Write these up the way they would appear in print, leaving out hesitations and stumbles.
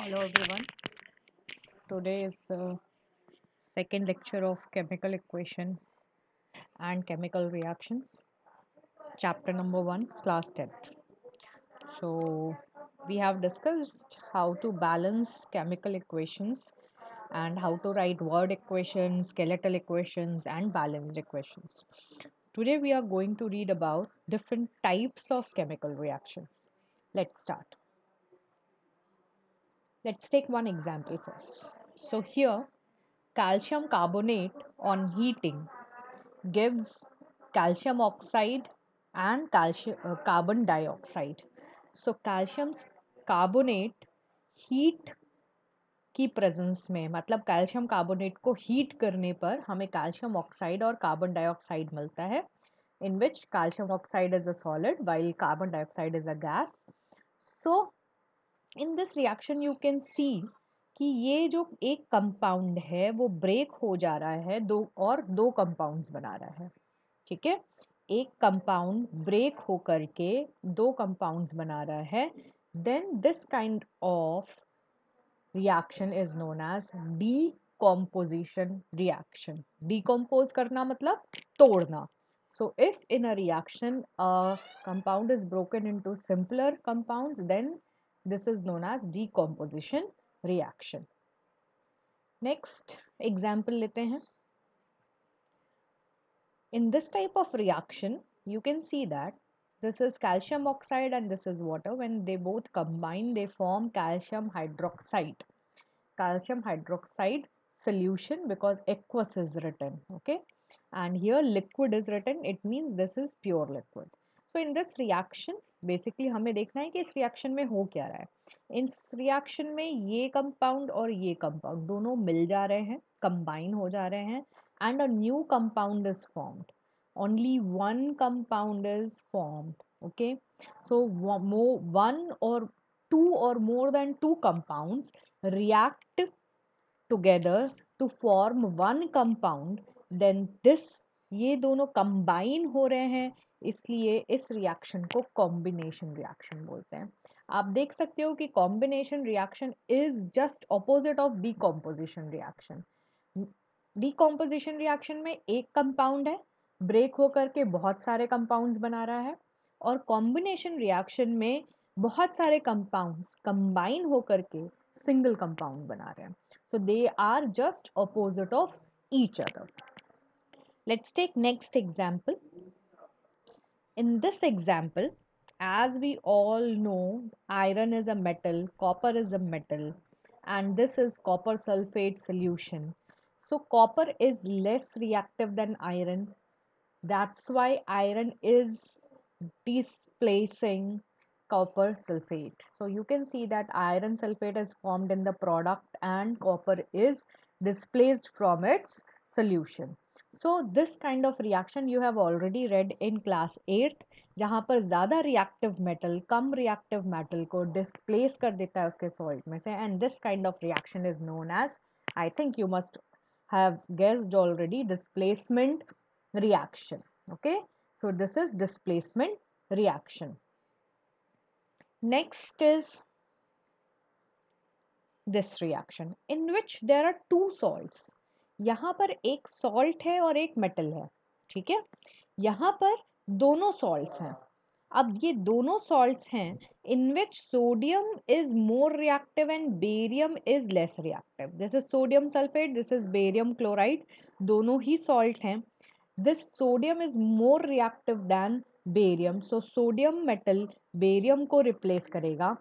Hello everyone. Today is the second lecture of chemical equations and chemical reactions, chapter number 1, class 10th. So, we have discussed how to balance chemical equations and how to write word equations, skeletal equations, and balanced equations. Today, we are going to read about different types of chemical reactions. Let's start. Let's take one example first. So, here calcium carbonate on heating gives calcium oxide and carbon dioxide. So calcium carbonate heat की presence में मतलब calcium carbonate को heat करने पर हमें calcium oxide और carbon dioxide मिलता है in which calcium oxide is a solid while carbon dioxide is a gas. So in this reaction you can see कि ये जो एक कंपाउंड है वो ब्रेक हो जा रहा है दो कंपाउंड्स बना रहा है. ठीक है, एक कंपाउंड ब्रेक होकर के दो कंपाउंड्स बना रहा है. Then this kind of reaction is known as decomposition reaction. Decompose करना मतलब तोड़ना. So if in a reaction a compound is broken into simpler compounds, then this is known as decomposition reaction. Next example लेते हैं. In this type of reaction, you can see that this is calcium oxide and this is water. When they both combine, they form calcium hydroxide. Calcium hydroxide solution because aqueous is written. Okay. And here liquid is written. It means this is pure liquid. So in this reaction, basically हमें देखना है कि इस reaction में हो क्या रहा है. इस reaction में ये compound और ये compound दोनों मिल जा रहे हैं, combine हो जा रहे हैं, and a new compound is formed. Only one compound is formed. Okay. So one or two or more than two compounds react together to form one compound. Then this ये दोनों combine हो रहे हैं, इसलिए इस reaction को combination reaction बोलते हैं. आप देख सकते हो कि combination reaction is just opposite of decomposition reaction. Decomposition reaction में एक compound है, break होकर के बहुत सारे compounds बना रहा है, और combination reaction में बहुत सारे compounds combine होकर के single compound बना रहे हैं. So they are just opposite of each other. Let's take next example. In this example, as we all know, iron is a metal, copper is a metal, and this is copper sulfate solution. So copper is less reactive than iron. That's why iron is displacing copper sulfate. So you can see that iron sulfate is formed in the product and copper is displaced from its solution. So this kind of reaction you have already read in class 8th, जहाँ पर ज़्यादा reactive metal कम reactive metal को displace कर देता है उसके salt में से, and this kind of reaction is known as, I think you must have guessed already, displacement reaction. Okay, so this is displacement reaction. Next is this reaction in which there are two salts. यहाँ पर एक salt है और एक metal है. ठीक है, यहाँ पर दोनों salts हैं. अब ये दोनों salts हैं in which sodium is more reactive and barium is less reactive. This is sodium sulfate, this is barium chloride. दोनों ही salt हैं. This sodium is more reactive than barium. So sodium metal barium को replace करेगा.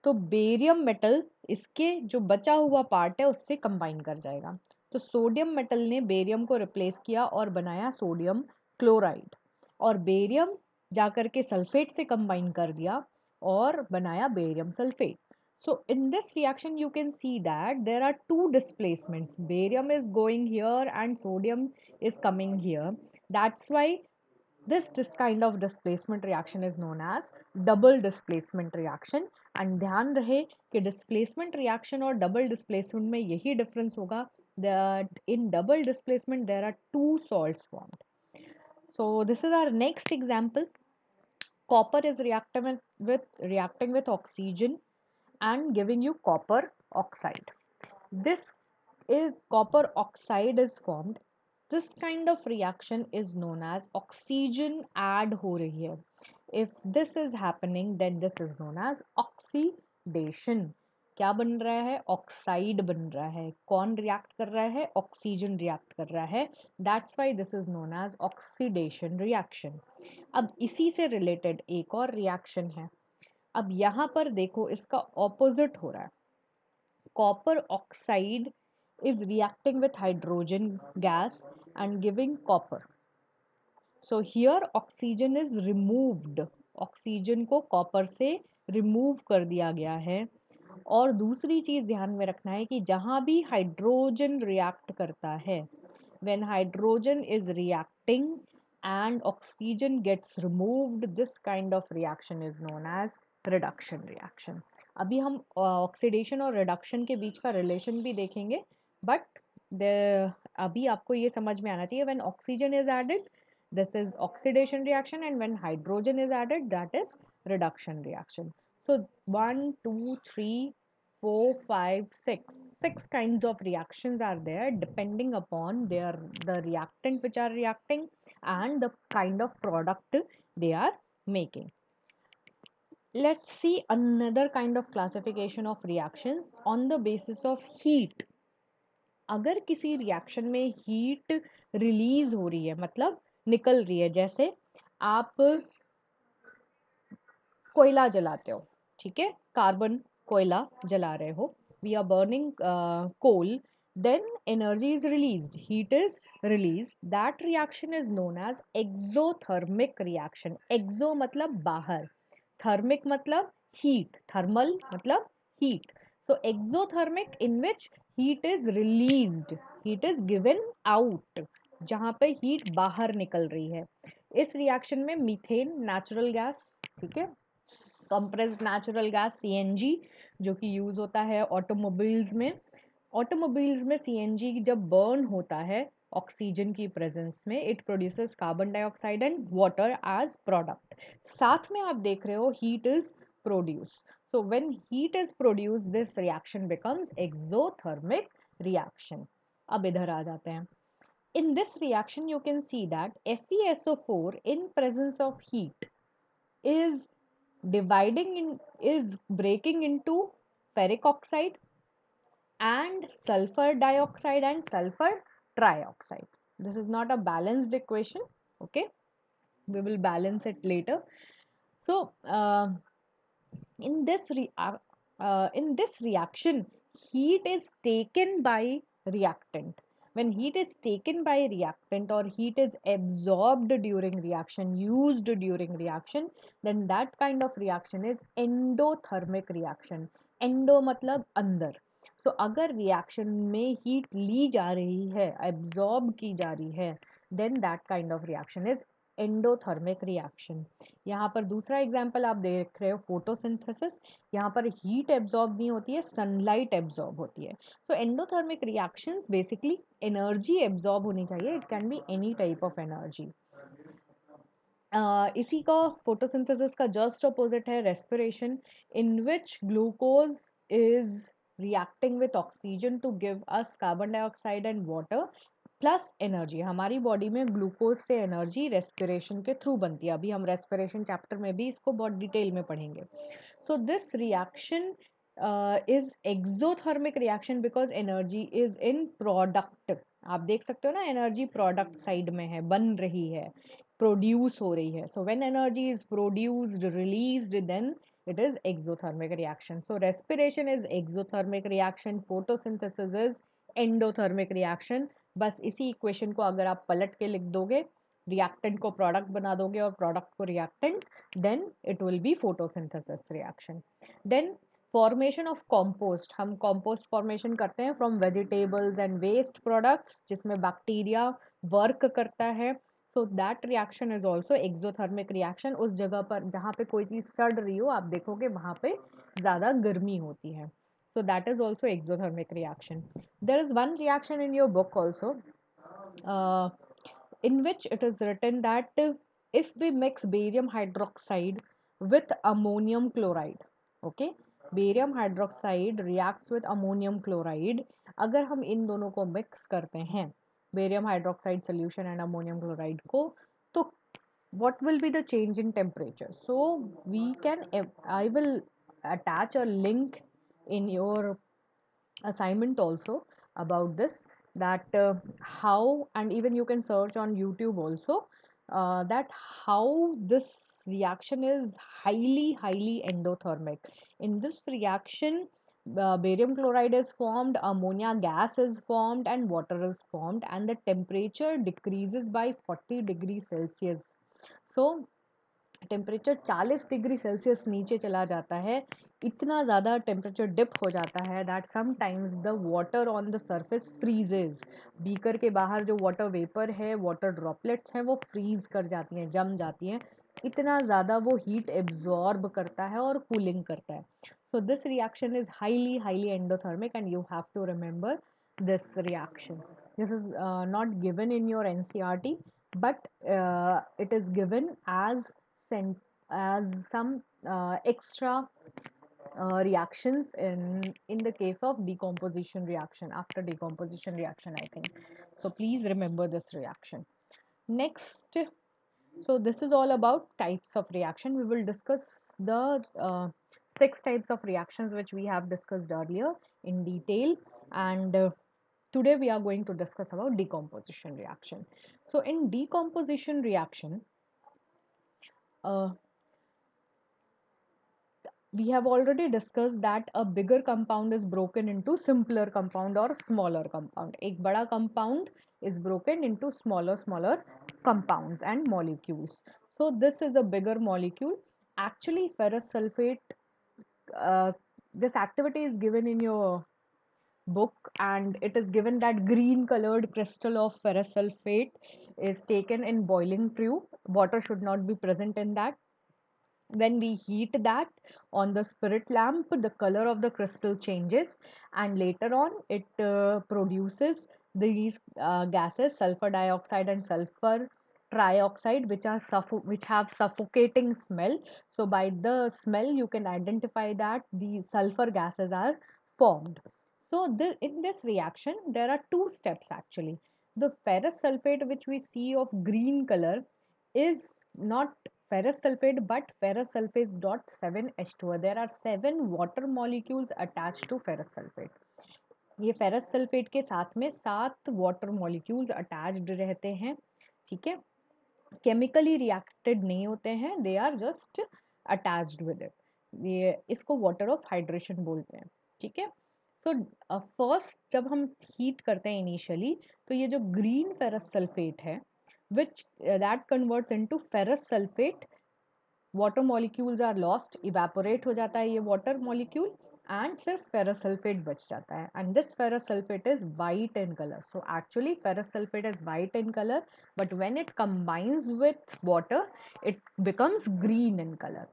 तो barium metal इसके जो बचा हुआ part है उससे कंबाइन कर जाएगा. तो सोडियम मेटल ने बेरियम को रिप्लेस किया और बनाया सोडियम क्लोराइड, और बेरियम जाकर के सल्फेट से कंबाइन कर दिया और बनाया barium sulphate. So in this reaction you can see that there are two displacements. Barium is going here and sodium is coming here. That's why this kind of displacement reaction is known as double displacement reaction. And ध्यान रहे कि displacement reaction और double displacement में यही difference होगा, that in double displacement there are two salts formed. So this is our next example. Copper is reacting with oxygen and giving you copper oxide. This is copper oxide is formed. This kind of reaction is known as oxygen add हो रही है. If this is happening, then this is known as oxidation. क्या बन रहा है? Oxide बन रहा है. कौन रिएक्ट कर रहा है? ऑक्सीजन रिएक्ट कर रहा है. That's why this is known as oxidation reaction. अब इसी से रिलेटेड एक और रिएक्शन है. अब यहाँ पर देखो इसका ऑपोजिट हो रहा है. Copper oxide is reacting with hydrogen gas and giving copper. So here oxygen is removed. Oxygen को कॉपर से रिमूव कर दिया गया है. और दूसरी चीज ध्यान में रखना है कि जहां भी हाइड्रोजन रिएक्ट करता है, when hydrogen is reacting and oxygen gets removed, this kind of reaction is known as reduction reaction. अभी हम ऑक्सीडेशन और रिडक्शन के बीच का रिलेशन भी देखेंगे, बट अभी आपको ये समझ में आना चाहिए, when oxygen is added this is oxidation reaction, and when hydrogen is added that is reduction reaction. So 1 2 3 4 5 6 kinds of reactions are there depending upon the reactant which are reacting and the kind of product they are making. Let's see another kind of classification of reactions on the basis of heat. अगर किसी reaction में heat release हो रही है, मतलब निकल रही है, जैसे आप कोयला जलाते हो, ठीक है, कार्बन कोयला जला रहे हो, we are burning coal, then energy is released, heat is released. That reaction is known as exothermic reaction. Exo मतलब बाहर, thermic मतलब heat, thermal मतलब heat. So exothermic in which heat is released, heat is given out, जहाँ पे heat बाहर निकल रही है. इस रिएक्शन में मीथेन नेचुरल गैस, ठीक है, कंप्रेस्ड नेचुरल गैस सीएनजी, जो कि यूज होता है ऑटोमोबाइल्स में. ऑटोमोबाइल्स में सीएनजी जब बर्न होता है ऑक्सीजन की प्रेजेंस में, it produces carbon dioxide and water as product. साथ में आप देख रहे हो heat is produce. So when heat is produce this reaction becomes exothermic reaction. अब इधर आ जाते हैं. In this reaction you can see that FeSO4 in presence of heat is is breaking into ferric oxide and sulfur dioxide and sulfur trioxide. This is not a balanced equation, okay, we will balance it later. So in this reaction heat is taken by reactant. When heat is taken by reactant or heat is absorbed during reaction, used during reaction, then that kind of reaction is endothermic reaction. endo मतलब अंदर. So अगर reaction में heat ली जा रही है, absorb की जा रही है, then that kind of reaction is endothermic reaction. यहाँ पर दूसरा एग्जाम्पल आप देख रहे हो फोटोसिंथेसिस. यहाँ पर हीट एब्जॉर्ब नहीं होती है, सनलाइट एब्जॉर्ब होती है. So endothermic reactions basically energy absorb होनी चाहिए. It can be any type of energy. इसी का फोटोसिंथेसिस का जस्ट अपोजिट है respiration, in which glucose is reacting with oxygen to give us carbon dioxide and water plus energy. हमारी body में glucose से energy respiration के through बनती है. अभी हम रेस्पिरेशन चैप्टर में भी इसको बहुत डिटेल में पढ़ेंगे. सो this reaction is exothermic reaction because energy is in product. आप देख सकते हो ना, एनर्जी प्रोडक्ट साइड में है, बन रही है, प्रोड्यूस हो रही है. So when energy is produced, released, then it is exothermic reaction. So respiration is exothermic reaction, photosynthesis is endothermic reaction. बस इसी इक्वेशन को अगर आप पलट के लिख दोगे, रिएक्टेंट को प्रोडक्ट बना दोगे और प्रोडक्ट को reactant, then it will be photosynthesis reaction. Then formation of compost. हम कॉम्पोस्ट फॉर्मेशन करते हैं from vegetables and waste products, जिसमें बैक्टीरिया वर्क करता है. So that reaction is also exothermic reaction. उस जगह पर जहाँ पे कोई चीज़ सड़ रही हो, आप देखोगे वहाँ पे ज़्यादा गर्मी होती है. So that is also exothermic reaction. There is one reaction in your book also, uh, in which it is written that if we mix barium hydroxide with ammonium chloride, okay, barium hydroxide reacts with ammonium chloride. अगर हम इन दोनों को mix करते हैं, barium hydroxide solution and ammonium chloride को, तो what will be the change in temperature? So we can, I will attach a link in your assignment also about this, that how, and even you can search on YouTube also, that how this reaction is highly endothermic. In this reaction, barium chloride is formed, ammonia gas is formed, and water is formed, and the temperature decreases by 40 degrees Celsius. So temperature 40 degree Celsius नीचे चला जाता है, इतना ज़्यादा temperature dip हो जाता है that sometimes the water on the surface फ्रीजेज. Beaker के बाहर जो वाटर वेपर है, वाटर ड्रॉपलेट्स हैं, वो फ्रीज कर जाती हैं, जम जाती हैं. इतना ज़्यादा वो हीट एब्जॉर्ब करता है और कूलिंग करता है. So this reaction is highly endothermic and you have to remember this reaction. This is not given in your NCRT, but it is given as some extra reactions in the case of decomposition reaction, after decomposition reaction, I think. So please remember this reaction. Next, so this is all about types of reaction. We will discuss the 6 types of reactions which we have discussed earlier in detail, and today we are going to discuss about decomposition reaction. So in decomposition reaction, uh, we have already discussed that a bigger compound is broken into simpler compound or smaller compound. एक बड़ा compound is broken into smaller compounds and molecules. So this is a bigger molecule. Actually, ferrous sulfate, uh, this activity is given in your book, and it is given that green colored crystal of ferrous sulfate is taken in boiling tube. Water should not be present in that. When we heat that on the spirit lamp, the color of the crystal changes, and later on it produces these gases, sulfur dioxide and sulfur trioxide, which have suffocating smell. So by the smell you can identify that the sulfur gases are formed. So in this reaction there are two steps actually. The ferrous sulfate which we see of green color is not ferrous sulfate but ferrous sulfate dot 7H2O. There are 7 water molecules attached to ferrous sulfate. ये ferrous sulphate के साथ में 7 water molecules attached रहते हैं. ठीक है, chemically reacted नहीं होते हैं, they are just attached with it. ये इसको वाटर ऑफ हाइड्रेशन बोलते हैं. ठीक है, सो फर्स्ट जब हम हीट करते हैं इनिशियली, तो ये जो ग्रीन फेरस सल्फेट है which that converts into ferrous sulfate. Water molecules are lost, evaporate हो जाता है ये वाटर मॉलिक्यूल, एंड सिर्फ फेरस सल्फेट बच जाता है, and this ferrous sulphate is white in colour. So actually ferrous sulphate is white in colour, but when it combines with water it becomes green in colour.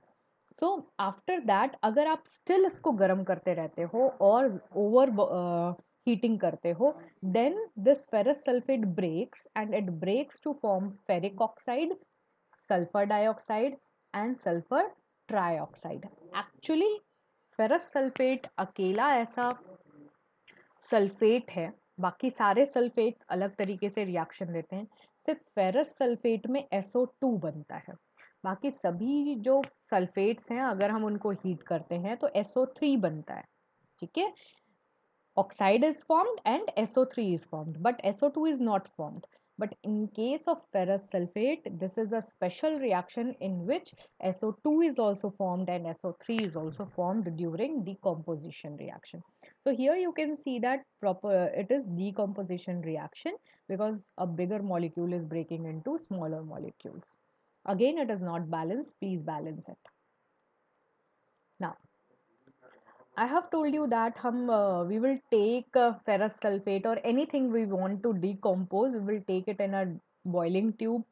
So after that अगर आप still इसको गर्म करते रहते हो और over heating करते हो, then this ferrous sulfate breaks and it breaks to form ferric oxide, sulfur dioxide and sulfur trioxide. Actually ferrous sulfate अकेला ऐसा सल्फेट है, बाकी सारे सल्फेट्स अलग तरीके से रिएक्शन देते हैं. सिर्फ फेरस सल्फेट में SO2 बनता है. बाकी सभी जो सल्फेट्स हैं अगर हम उनको हीट करते हैं तो SO3 बनता है. ठीक है, oxide is formed and SO3 is formed, but SO2 is not formed. But in case of ferrous sulfate, this is a special reaction in which SO2 is also formed and SO3 is also formed during decomposition reaction. So here you can see that it is decomposition reaction because a bigger molecule is breaking into smaller molecules. Again, it is not balanced. Please balance it. Now, I have told you that we will take ferrous sulfate or anything we want to decompose, we will take it in a boiling tube.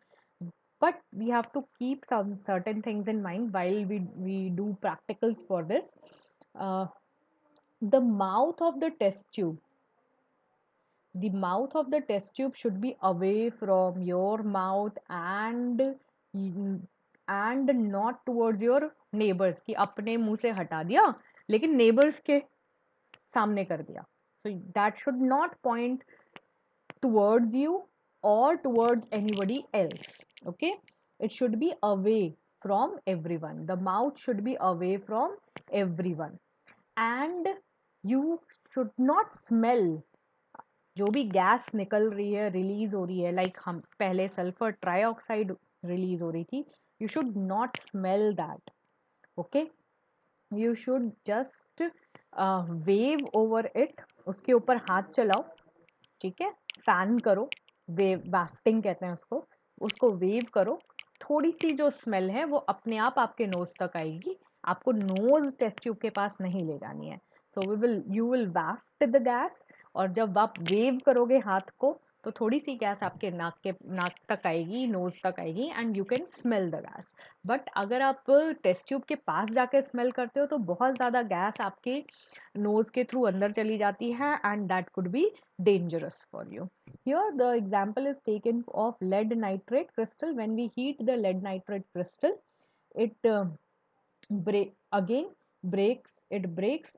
But we have to keep some certain things in mind while we do practicals for this. Uh, the mouth of the test tube, the mouth of the test tube should be away from your mouth and not towards your neighbors कि अपने मुंह से हटा दिया लेकिन neighbours के सामने कर दिया, so that should not point towards you or towards anybody else. Okay, it should be away from everyone. The mouth should be away from everyone. And you should not smell जो भी gas निकल रही है, release हो रही है, like हम पहले सल्फर ट्राइऑक्साइड रिलीज हो रही थी, you should not smell that. Okay, you should just wave over it, उसके ऊपर हाथ चलाओ, ठीक है, फैन करो, वेव वाफ्टिंग कहते हैं उसको, उसको वेव करो, थोड़ी सी जो स्मेल है वो अपने आप आपके नोज तक आएगी, आपको नोज टेस्ट ट्यूब के पास नहीं ले जानी है. So you will waft the gas, और जब आप वेव करोगे हाथ को तो थोड़ी सी गैस आपके नाक तक आएगी, नोज तक आएगी, and you can smell the gas. But अगर आप टेस्ट ट्यूब के पास जाकर स्मेल करते हो तो बहुत ज़्यादा गैस आपके नोज के थ्रू अंदर चली जाती है, and that could be dangerous for you. Here the example is taken of lead nitrate crystal. When we heat the lead nitrate crystal, it again breaks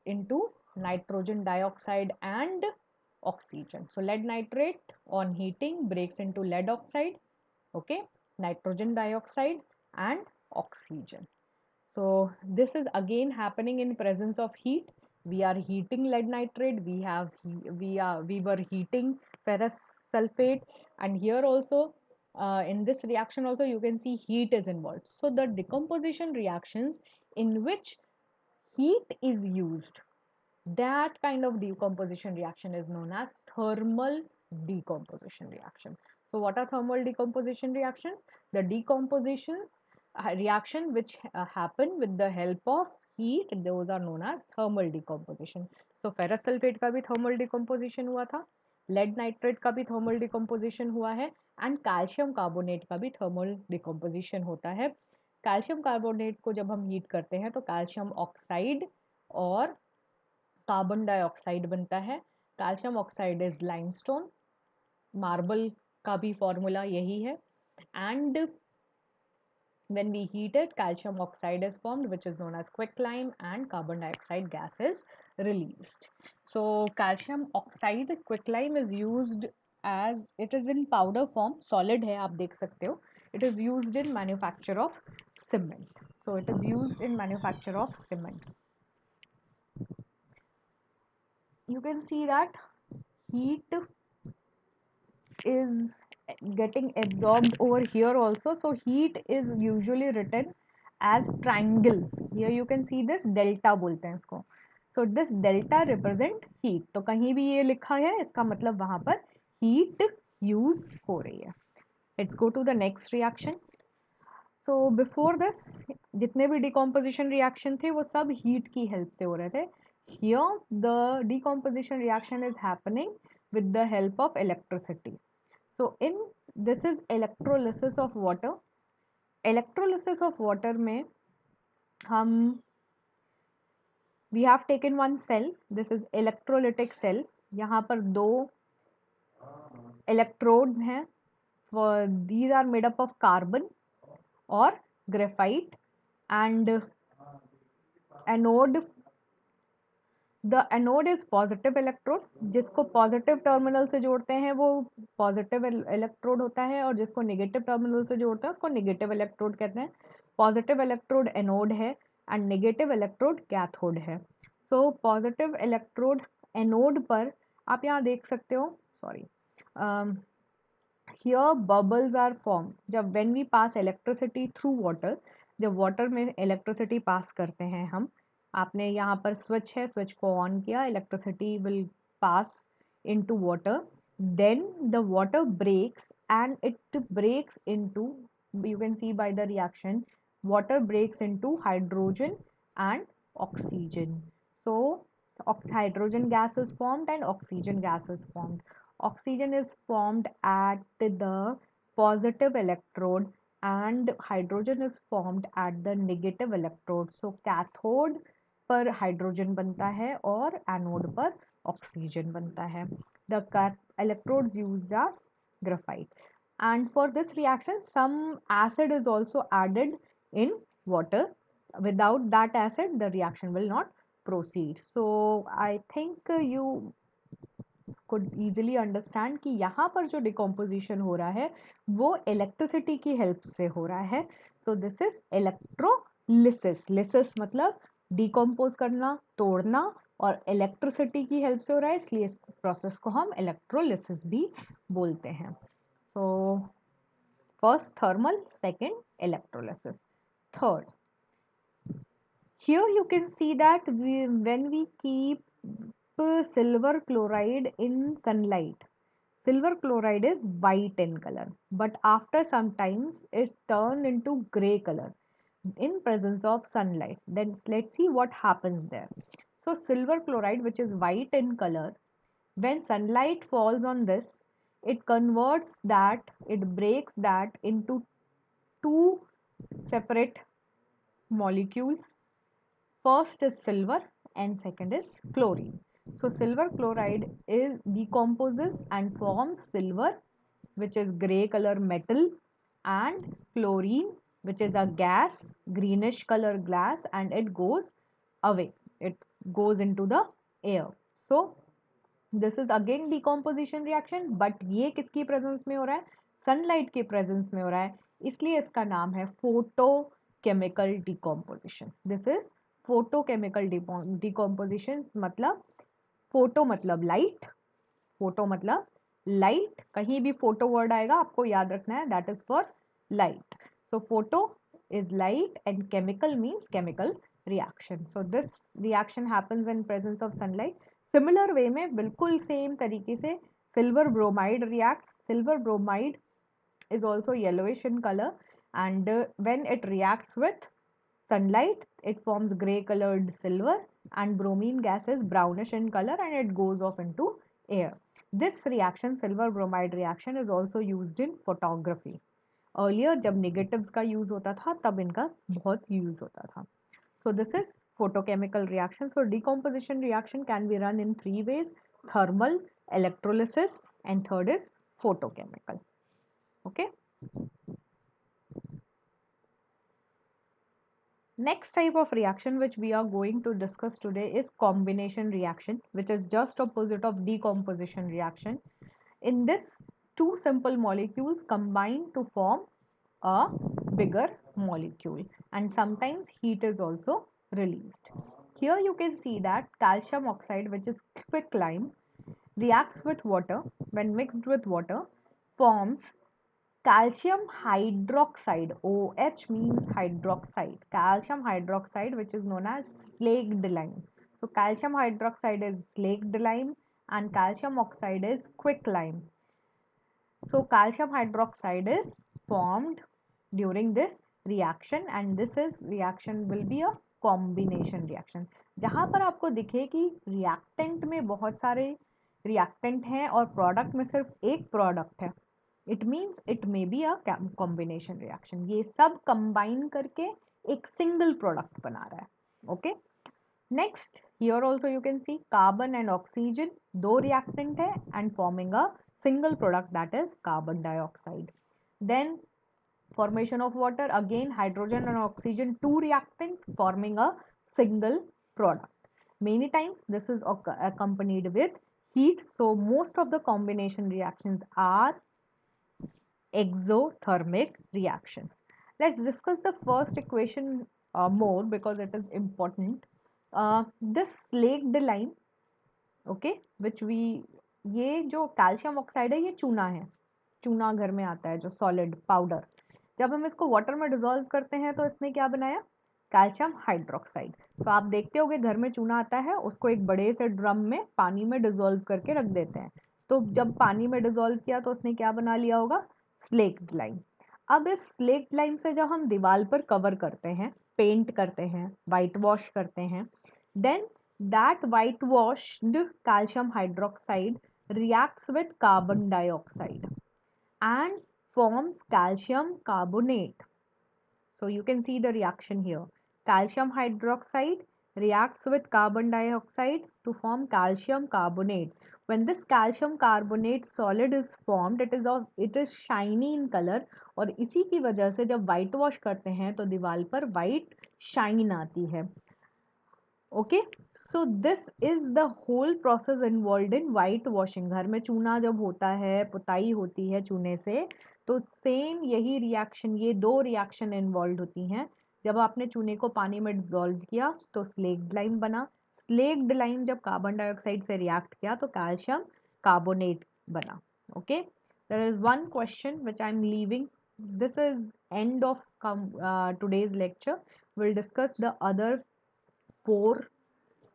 into nitrogen dioxide and oxygen. So lead nitrate on heating breaks into lead oxide, okay, nitrogen dioxide and oxygen. So this is again happening in presence of heat. We are heating lead nitrate, we were heating ferrous sulfate, and here also in this reaction also you can see heat is involved. So the decomposition reactions in which heat is used, that kind of decomposition reaction is known as thermal decomposition reaction. So what are thermal decomposition reactions? The decompositions reaction which happen with the help of heat, those are known as thermal decomposition. So ferrous sulfate का भी thermal decomposition हुआ था, lead nitrate का भी thermal decomposition हुआ है, and calcium carbonate का भी thermal decomposition होता है. कैल्शियम कार्बोनेट को जब हम हीट करते हैं तो कैल्शियम ऑक्साइड और कार्बन डाइऑक्साइड बनता है. Calcium oxide is limestone, marble का भी फॉर्मूला यही है. And when we heat it, calcium oxide is formed, which is known as quicklime, and carbon dioxide gas is released. So calcium oxide quicklime is used as, it is in powder form, solid है आप देख सकते हो. It is used in manufacture of cement. So it is used in manufacture of cement. You can see that heat is getting absorbed over here also. So heat is usually written as triangle. Here you can see this delta बोलते हैं इसको. So this delta represent heat. तो कहीं भी ये लिखा है इसका मतलब वहां पर heat use हो रही है. Let's go to the next reaction. So before this जितने भी decomposition reaction थे वो सब heat की help से हो रहे थे. Here the decomposition reaction is happening with the help of electricity. So in this is electrolysis of water. Electrolysis of water में हम we have taken one cell. This is electrolytic cell. यहाँ पर दो electrodes हैं. For these are made up of carbon or graphite, and anode, the anode is positive electrode. जिसको positive terminal से जोड़ते हैं वो पॉजिटिव इलेक्ट्रोड होता है, और जिसको नेगेटिव टर्मिनल से जोड़ते हैं उसको नेगेटिव इलेक्ट्रोड कहते हैं. पॉजिटिव इलेक्ट्रोड एनोड है एंड नेगेटिव इलेक्ट्रोड कैथोड है. सो पॉजिटिव इलेक्ट्रोड एनोड पर आप यहाँ देख सकते हो, sorry, here bubbles are form. जब when we pass electricity through water, जब वाटर में इलेक्ट्रिसिटी पास करते हैं हम, आपने यहाँ पर स्विच है, स्विच को ऑन किया, electricity will pass into water, then the water breaks and it breaks into, you can see by the reaction, water breaks into hydrogen and oxygen. So hydrogen gas is formed and oxygen gas is formed. Oxygen is formed at the positive electrode and hydrogen is formed at the negative electrode. So cathode पर hydrogen बनता है और anode पर oxygen बनता है. The electrodes used are graphite. And for this reaction, some acid is also added in water. Without that acid, the reaction will not proceed. So I think you could easily understand कि यहाँ पर जो decomposition हो रहा है वो electricity की help से हो रहा है. So this is electrolysis. Lysis मतलब decompose करना, तोड़ना, और electricity की help से हो रहा है, इसलिए इस process को हम electrolysis भी बोलते हैं. So first thermal, second electrolysis. Third, here you can see that when we keep silver chloride in sunlight, silver chloride is white in color, but after some times it turn into gray color in presence of sunlight. Then let's see what happens there. So silver chloride, which is white in color, when sunlight falls on this, it converts that, it breaks that into two separate molecules. First is silver and second is chlorine. So silver chloride is decomposes and forms silver, which is gray color metal, and chlorine, which is a gas, greenish color gas, and it goes away. It goes into the air. So this is again decomposition reaction, but ये किसकी presence में हो रहा है? Sunlight के presence में हो रहा है, इसलिए इसका नाम है photochemical decomposition. This is photochemical decomposition. मतलब photo मतलब light, photo मतलब light, कहीं भी photo word आएगा आपको याद रखना है, that is for light. So photo is light and chemical means chemical reaction. So this reaction happens in presence of sunlight. Similar way में बिल्कुल same तरीके से silver bromide reacts. Silver bromide is also yellowish in color, and when it reacts with sunlight it forms gray colored silver, and bromine gas is brownish in color and it goes off into air. This reaction, silver bromide reaction, is also used in photography. Earlier जब negatives का use होता था तब इनका बहुत use होता था. So this is photochemical reaction. So decomposition reaction can be run in three ways: thermal, electrolysis, and third is photochemical. Okay. Next type of reaction which we are going to discuss today is combination reaction, which is just opposite of decomposition reaction. In this, two simple molecules combine to form a bigger molecule, and sometimes heat is also released. Here you can see that calcium oxide, which is quicklime, reacts with water. When mixed with water, forms calcium hydroxide. OH means hydroxide. Calcium hydroxide, which is known as slaked lime. So calcium hydroxide is slaked lime and calcium oxide is quicklime. So calcium hydroxide is formed during this reaction, and this is reaction will be a combination reaction. जहाँ पर आपको दिखे कि reactant में बहुत सारे reactant हैं और product में सिर्फ एक product है, it means it may be a combination reaction. ये सब combine करके एक single product बना रहा है. Okay. Next, here also you can see carbon and oxygen, दो reactant है and forming a single product, that is carbon dioxide. Then formation of water, again hydrogen and oxygen, two reactant forming a single product. Many times this is accompanied with heat. So most of the combination reactions are exothermic reactions. Let's discuss the first equation more because it is important. This slaked lime, okay, which we, ये जो calcium oxide है ये चूना है, चूना घर में आता है जो सॉलिड पाउडर. जब हम इसको वाटर में डिसॉल्व करते हैं तो इसने क्या बनाया? Calcium hydroxide. तो आप देखते होगे घर में चूना आता है, उसको एक बड़े से ड्रम में पानी में डिसॉल्व करके रख देते हैं. तो जब पानी में डिसॉल्व किया तो उसने क्या बना लिया होगा? Slaked lime. अब इस स्लेक्ड लाइम से जब हम दीवार पर कवर करते हैं, पेंट करते हैं, वाइट वॉश करते हैं, then that whitewashed calcium hydroxide reacts with carbon dioxide and forms calcium carbonate. So you can see the reaction here. Calcium hydroxide reacts with carbon dioxide to form calcium carbonate. When this calcium carbonate solid is formed, it is shiny in color, और इसी की वजह से जब white wash करते हैं तो दीवार पर white shine आती है. Okay, so this is the whole process involve in white washing. घर में चूना जब होता है, पुताई होती है चूने से, तो सेम यही रिएक्शन, ये दो रिएक्शन इन्वॉल्व होती हैं। जब आपने चूने को पानी में डिजोल्व किया तो स्लेक्ड लाइम बना। स्लेक्ड लाइम जब कार्बन डाइऑक्साइड से रिएक्ट किया तो कैल्शियम कार्बोनेट बना। Okay, there is one question which I am leaving. This is end of today's lecture. We'll discuss the other four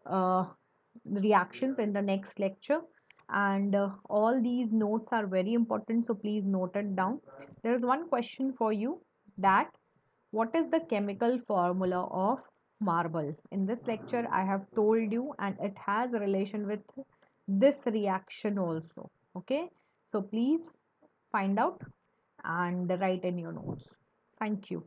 uh, reactions in the next lecture, and all these notes are very important, so please note it down. There is one question for you, that what is the chemical formula of marble? In this lecture I have told you, and it has a relation with this reaction also. Okay, so please find out and write in your notes. Thank you.